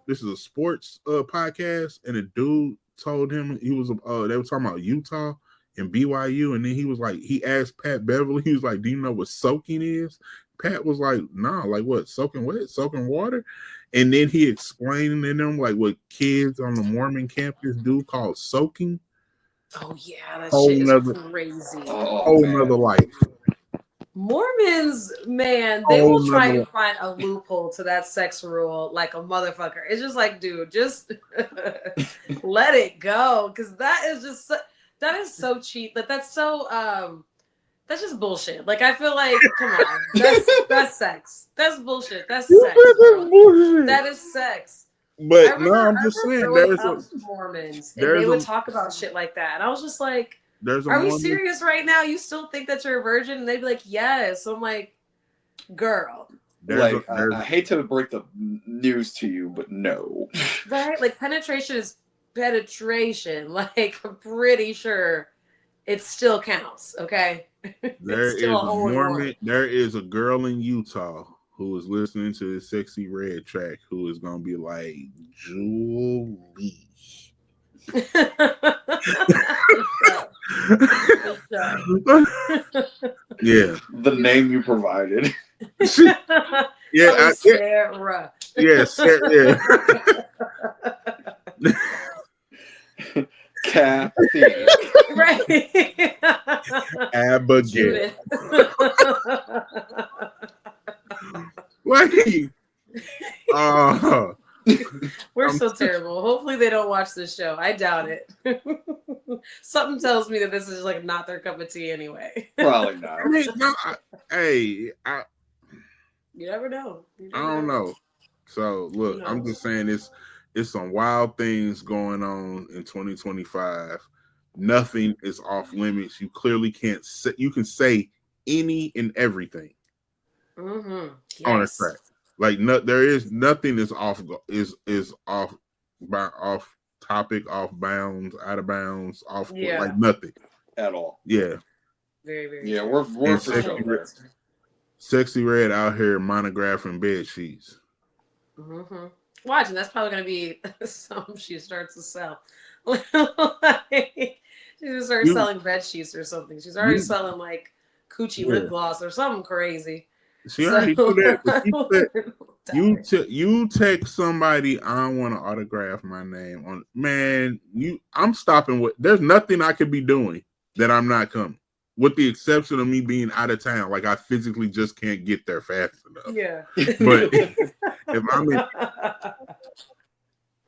This is a sports podcast, and a dude told him he was they were talking about Utah and BYU, and then he was like, he asked Pat Beverly, he was like, "Do you know what soaking is?" Pat was like, nah, like what? Soaking wet, soaking water. And then he explained to them like what kids on the Mormon campus do called soaking. Oh yeah, that Whole shit is nother, crazy. Oh whole man. nother life. Mormons, man, they Whole will try nother and find a loophole to that sex rule like a motherfucker. It's just like, dude, just let it go, because that is so cheap. But that's just bullshit. Like I feel like, come on, that's sex. That's bullshit. That's You sex, said bro. that's bullshit. That is sex. I But no, remember, I'm I just remember saying growing up with Mormons, and they would talk about shit like that, and I was just like, there's a "Are we Mormon. serious right now? You still think that you're a virgin?" And they'd be like, "Yes." So I'm like, "Girl, Like There's I hate to break the news to you, but no. right? Like penetration is penetration. Like I'm pretty sure it still counts. Okay, it's there still is a a hole in one." Mormon. There is a girl in Utah who is listening to the Sexy Red track who is gonna be like, Julie. Yeah. The name you provided. Yeah, Oh, Sarah. yes, yeah. Kathy. Right. Abigail. Judith. Wait. We're so terrible. Hopefully they don't watch this show. I doubt it. Something tells me that this is like not their cup of tea anyway. Probably not. I mean, no, you never know. I don't know. So look, I'm just saying it's some wild things going on in 2025. Nothing is off limits. You clearly can't say, you can say any and everything Mm-hmm. on a Yes. track. Like there is nothing is off off topic, off bounds, out of bounds, off like nothing at all. Yeah. Very, very. Yeah, true. we're for sure there. Sexy Red out here monographing bed sheets. Mm-hmm. Watch, and that's probably gonna be something she starts to sell. She just starts selling bed sheets or something. She's already selling like coochie lip gloss or something crazy. She already do that, but you text somebody, I want to autograph my name on, man, I'm stopping with, there's nothing I could be doing that I'm not coming. With the exception of me being out of town, like I physically just can't get there fast enough. Yeah. But if I'm in,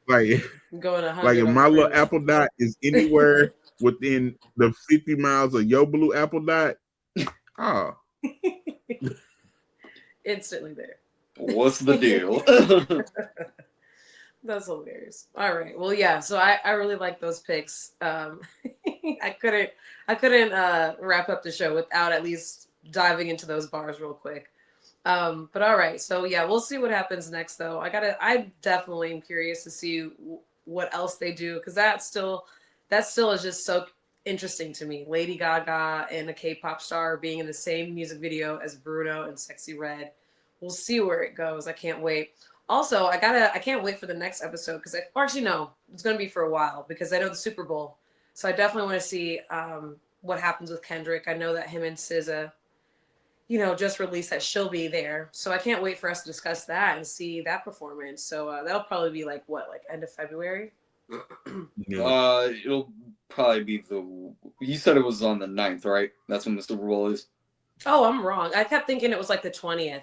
like, going 100 like if my little apple dot is anywhere within the 50 miles of your blue apple dot, instantly there. What's the deal? That's hilarious. All right. Well, yeah. So I really like those picks. I couldn't wrap up the show without at least diving into those bars real quick. But all right. So yeah, we'll see what happens next though. I definitely am curious to see what else they do, because that still is just so interesting to me. Lady Gaga and a K-pop star being in the same music video as Bruno and Sexy Red. We'll see where it goes. I can't wait. Also, I can't wait for the next episode, because actually no, it's gonna be for a while, because I know the Super Bowl. So I definitely want to see what happens with Kendrick. I know that him and SZA, just released that she'll be there. So I can't wait for us to discuss that and see that performance. So that'll probably be like end of February? It'll probably be you said it was on the 9th, right? That's when the Super Bowl is. Oh, I'm wrong. I kept thinking it was like the 20th.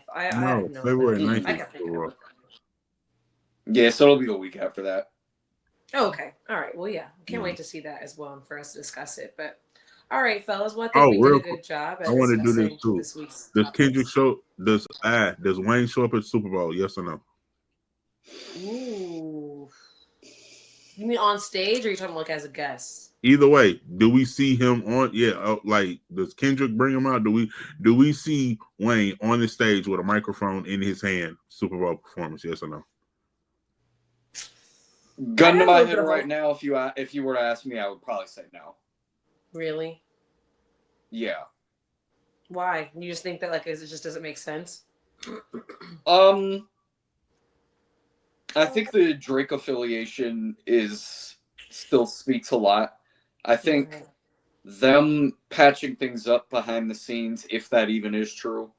No, February 9th. I kept thinking yeah, so it'll be the week after that. Oh, okay. All right. Well, yeah. Can't wait to see that as well and for us to discuss it. But all right, fellas. Well, I think we did a good job at I want to do this too. this week's does Kendrick show? Does Wayne show up at the Super Bowl? Yes or no? Ooh. You mean on stage, or are you talking like as a guest? Either way, do we see him on? Yeah, like does Kendrick bring him out? Do we see Wayne on the stage with a microphone in his hand, Super Bowl performance? Yes or no? Gun to my head right now, if you were to ask me, I would probably say no. Really? Yeah. Why? You just think that it just doesn't make sense? I think the Drake affiliation still speaks a lot. I think them patching things up behind the scenes, if that even is true,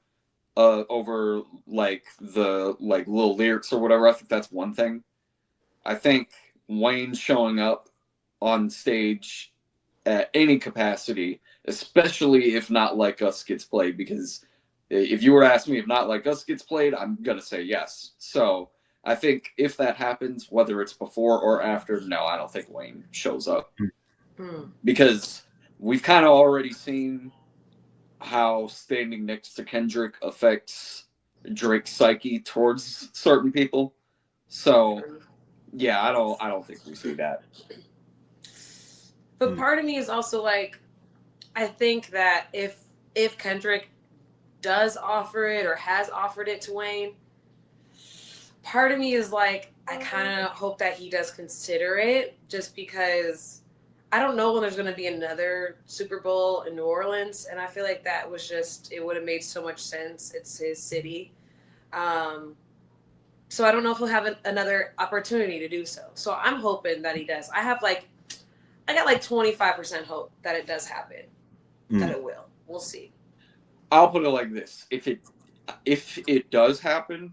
over like the like little lyrics or whatever. I think that's one thing. I think Wayne showing up on stage at any capacity, especially if Not Like Us gets played, because if you were to ask me if Not Like Us gets played, I'm gonna say yes. So I think if that happens, whether it's before or after, no, I don't think Wayne shows up because we've kind of already seen how standing next to Kendrick affects Drake's psyche towards certain people. So yeah, I don't think we see that. But part of me is also like, I think that if Kendrick does offer it or has offered it to Wayne, part of me is like, I kind of hope that he does consider it, just because I don't know when there's going to be another Super Bowl in New Orleans, and I feel like that was just, it would have made so much sense. It's his city. So I don't know if he'll have another opportunity to do so. So I'm hoping that he does. I got like 25% hope that it does happen, that it will. We'll see. I'll put it like this: if it does happen,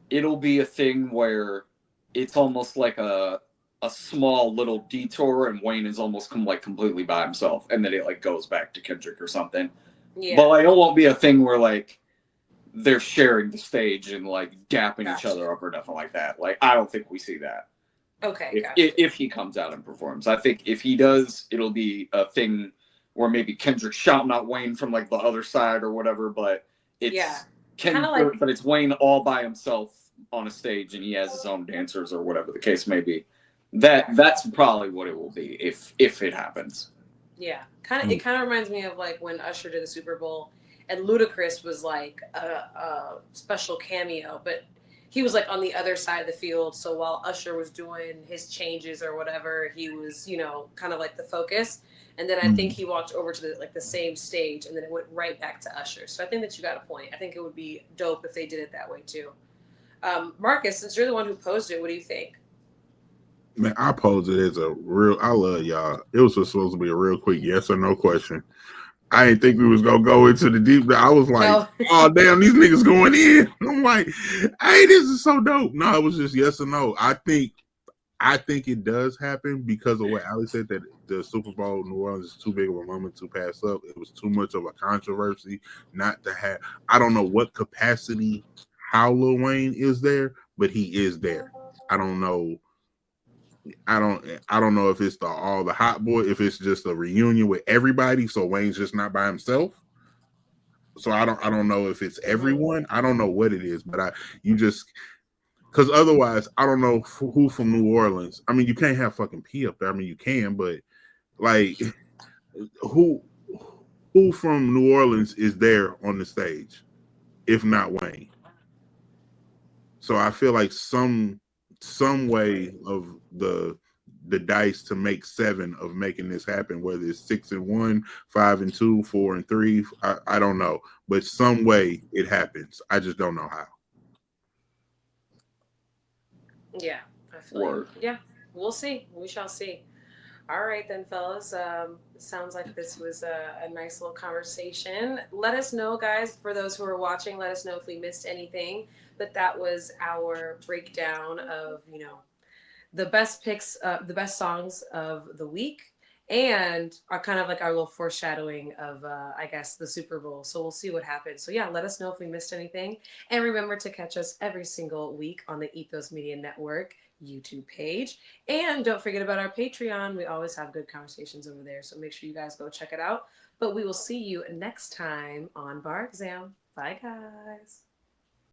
it'll be a thing where it's almost like a small little detour, and Wayne is almost completely by himself, and then it like goes back to Kendrick or something. Yeah. But like, it won't be a thing where like they're sharing the stage and like dapping each other up or nothing like that. Like, I don't think we see that. Okay. If he comes out and performs, I think if he does, it'll be a thing where maybe Kendrick shouting out Wayne from like the other side or whatever. But it's Kendrick, but it's Wayne all by himself on a stage, and he has his own dancers or whatever the case may be. That's probably what it will be if it happens. Yeah, it kind of reminds me of like when Usher did the Super Bowl, and Ludacris was like a special cameo, but he was like on the other side of the field. So while Usher was doing his changes or whatever, he was, kind of like the focus. And then I think he walked over to the same stage, and then it went right back to Usher. So I think that you got a point. I think it would be dope if they did it that way too. Marcus, since you're the one who posed it, what do you think? Man, I posed it as I love y'all. It was supposed to be a real quick yes or no question. I didn't think we was gonna go into the deep. I was like, oh damn, these niggas going in. I'm like, hey, this is so dope. No, it was just yes or no. I think it does happen because of what Ali said, that the Super Bowl New Orleans is too big of a moment to pass up. It was too much of a controversy not to have. I don't know what capacity how Lil Wayne is there, but he is there. I don't know. I don't know if it's all the hot boy, if it's just a reunion with everybody, so Wayne's just not by himself. So I don't know if it's everyone. I don't know what it is, but because otherwise I don't know who from New Orleans. I mean, you can't have fucking P up there. I mean, you can, but like who from New Orleans is there on the stage, if not Wayne? So I feel like some way of the dice to make 7 of making this happen, whether it's 6-1, 5-2, 4-3, I don't know, but some way it happens. I just don't know how. Yeah, I feel like, yeah, we'll see. We shall see. All right then, fellas. Sounds like this was a nice little conversation. Let us know, guys, for those who are watching, let us know if we missed anything. But that was our breakdown of, the best picks, the best songs of the week, and our kind of like our little foreshadowing of, I guess, the Super Bowl. So we'll see what happens. So yeah, let us know if we missed anything. And remember to catch us every single week on the Ethos Media Network YouTube page. And don't forget about our Patreon. We always have good conversations over there. So make sure you guys go check it out. But we will see you next time on Bar Exam. Bye, guys.